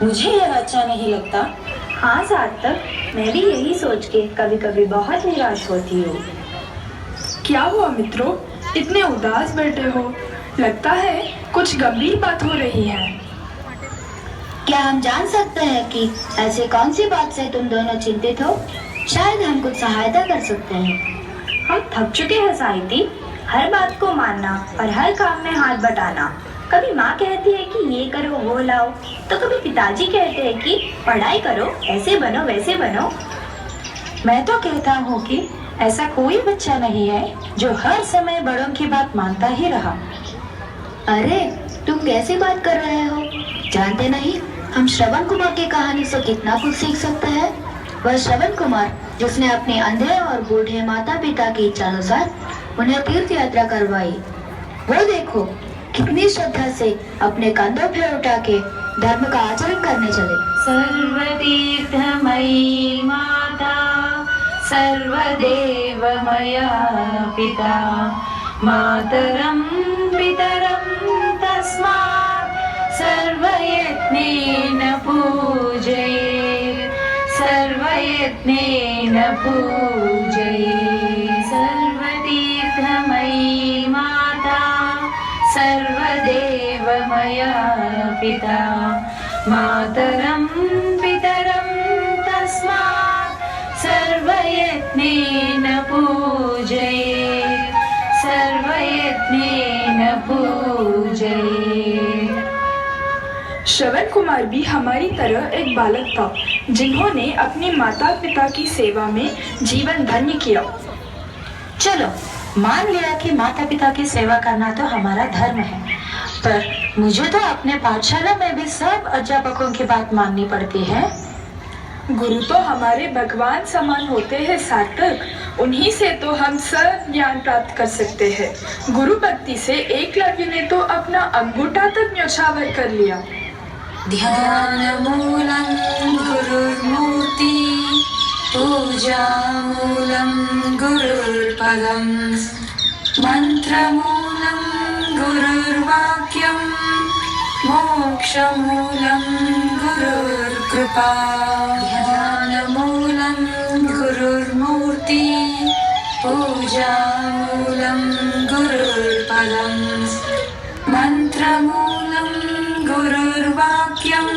मुझे यह अच्छा नहीं लगता। हाँ सार्थक, मैं भी यही सोच के कभी कभी बहुत निराश होती हूँ। क्या हुआ मित्रों, इतने उदास बैठे हो? लगता है कुछ गंभीर बात हो रही है। क्या हम जान सकते हैं कि ऐसी कौन सी बात से तुम दोनों चिंतित हो? शायद हम कुछ सहायता कर सकते हैं। हम थक चुके हैं साहिती, हर बात को मानना और हर काम में हाथ बटाना। कभी माँ कहती है कि ये करो वो लाओ, तो कभी पिताजी कहते हैं कि पढ़ाई करो, ऐसे बनो वैसे बनो। मैं तो कहता हूँ कि ऐसा कोई बच्चा नहीं है जो हर समय बड़ों की बात मानता ही रहा। अरे तुम कैसी बात कर रहे हो? जानते नहीं हम श्रवण कुमार की कहानी से कितना कुछ सीख सकते हैं। वह श्रवण कुमार जिसने अपने अंधे और बूढ़े माता पिता की इच्छा अनुसार उन्हें तीर्थ यात्रा करवाई। वो देखो कितनी श्रद्धा से अपने कंधों पे उठा के धर्म का आचरण करने चले। सर्वतीर्थमयी माता सर्वदेवमया पिता मातरं पितरं तस्मात् सर्वयत्नेन पूजये सर्वयत्नेन पूजये। सर्वतीर्थमयी माता सर्वदेवमया पिता मातरं पितरं तस्मात् सर्वयत्नेन पूजये सर्वयत्नेन पूजये। श्रवण कुमार भी हमारी तरह एक बालक था जिन्होंने अपनी माता पिता की सेवा में जीवन धन्य किया। चलो मान लिया कि माता पिता की सेवा करना तो हमारा धर्म है, पर मुझे तो अपने पाठशाला में भी सब अध्यापकों की बात माननी पड़ती है। गुरु तो हमारे भगवान समान होते हैं सार्थक, उन्हीं से तो हम सब ज्ञान प्राप्त कर सकते हैं। गुरु भक्ति से एकलव्य ने तो अपना अंगूठा तक न्यौछावर कर लिया। ध्यानमूलं गुरुर्मूर्ति पूजामूलं गुरुर्पदं मंत्रमूलं गुरुर्वाक्यं मोक्षमूलं गुरुर्कृपा। ध्यानमूलं गुरुर्मूर्ति पूजामूलं गुरुर्पदं मंत्रमूलं गुरुर्वाक्यं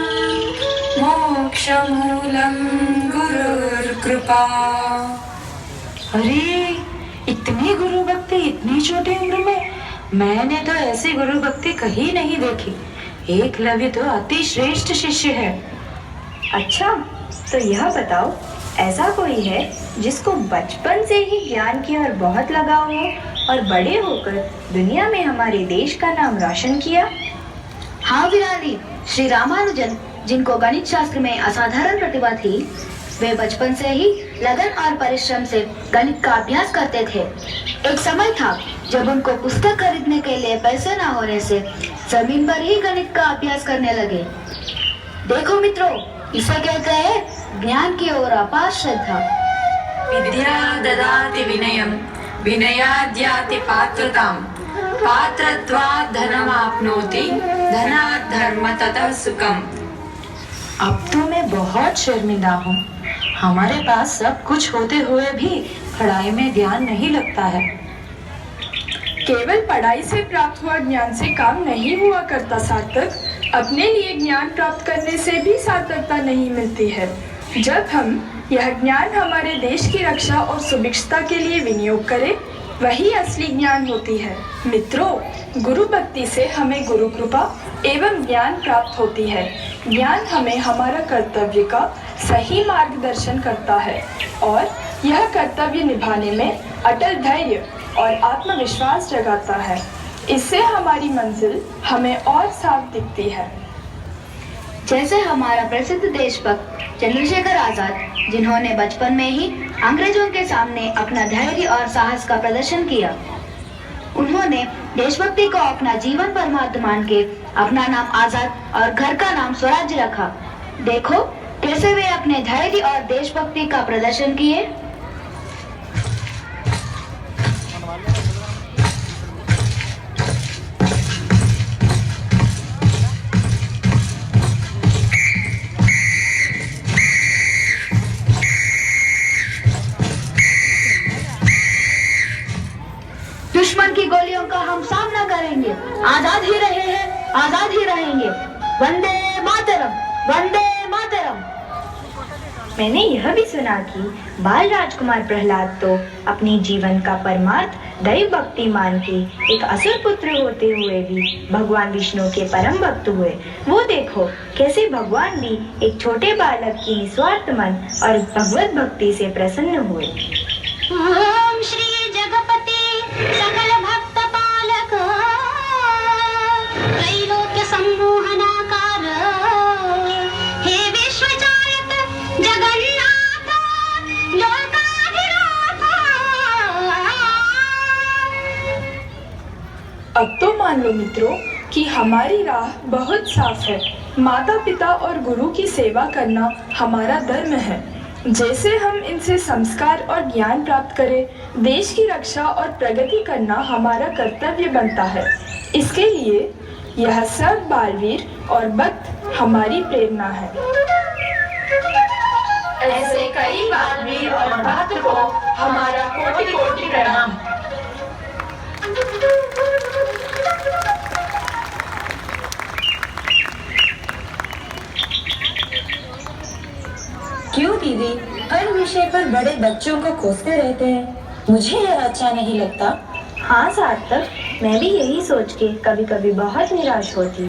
मोक्षमूलं गुरुर्कृपा। अरे इतनी गुरु भक्ति इतनी छोटी उम्र में, मैंने तो ऐसी गुरु भक्ति कहीं नहीं देखी। एकलव्य तो अति श्रेष्ठ शिष्य है। अच्छा, तो यह बताओ, ऐसा कोई है जिसको बचपन से ही ज्ञान की ओर बहुत लगाव हो और बड़े होकर दुनिया में हमारे देश का नाम रोशन किया? हाँ विराली, श्री रामानुजन जिनको गणित शास्त्र में असाधारण प्रतिभा थी, वे बचपन से ही लगन और परिश्रम से गणित का अभ्यास करते थे। एक समय था जब उनको पुस्तक खरीदने के लिए पैसे न होने से जमीन पर ही गणित का अभ्यास करने लगे। देखो मित्रों, इसे कहते हैं ज्ञान की ओर अपार श्रद्धा। विद्या ददाति विनयं विनयाद्याति पात्रतां पात्रत्वात् धनमाप्नोति धनात् धर्म ततः सुखम्। अब तो मैं बहुत शर्मिंदा हूँ। हमारे पास सब कुछ होते हुए भी पढ़ाई में ध्यान नहीं लगता है। केवल पढ़ाई से प्राप्त हुआ ज्ञान से काम नहीं हुआ करता सार्थक। अपने लिए ज्ञान प्राप्त करने से भी सार्थकता नहीं मिलती है। जब हम यह ज्ञान हमारे देश की रक्षा और सुभिक्षता के लिए विनियोग करें, वही असली ज्ञान होती है। मित्रों, गुरु भक्ति से हमें गुरु कृपा एवं ज्ञान प्राप्त होती है। ज्ञान हमें हमारा कर्तव्य का सही मार्गदर्शन करता है और यह कर्तव्य निभाने में अटल धैर्य और आत्मविश्वास जगाता है। इससे हमारी मंजिल हमें और साफ दिखती है। जैसे हमारा प्रसिद्ध देशभक्त चंद्रशेखर आजाद, जिन्होंने बचपन में ही अंग्रेजों के सामने अपना धैर्य और साहस का प्रदर्शन किया। उन्होंने देशभक्ति को अपना जीवन परमार्थ मान के अपना नाम आजाद और घर का नाम स्वराज्य रखा। देखो कैसे वे अपने धैर्य और देशभक्ति का प्रदर्शन किए। मैंने यह भी सुना कि बाल राजकुमार प्रहलाद तो अपने जीवन का परमार्थ दैव भक्ति मान के एक असुर पुत्र होते हुए भी भगवान विष्णु के परम भक्त हुए। वो देखो कैसे भगवान भी एक छोटे बालक की निस्वार्थ मन और भगवत भक्ति से प्रसन्न हुए। ओम श्री जगपति सकल भक्त पालक त्रैलोक्य सम्मोहनाकार हे विश्व चालक जगन्नाथ लोकाधिनाथ। अब तो मान लो मित्रों कि हमारी राह बहुत साफ है। माता पिता और गुरु की सेवा करना हमारा धर्म है। जैसे हम इनसे संस्कार और ज्ञान प्राप्त करें, देश की रक्षा और प्रगति करना हमारा कर्तव्य बनता है। इसके लिए यह सब बालवीर और भक्त हमारी प्रेरणा है। ऐसे कई बालवीर और भक्त को हमारा कोटि कोटि प्रणाम। क्यों दीदी हर विषय पर बड़े बच्चों को कोसते रहते हैं? मुझे यह अच्छा नहीं लगता। हाँ सार्थक, मैं भी यही सोच के कभी कभी बहुत निराश होती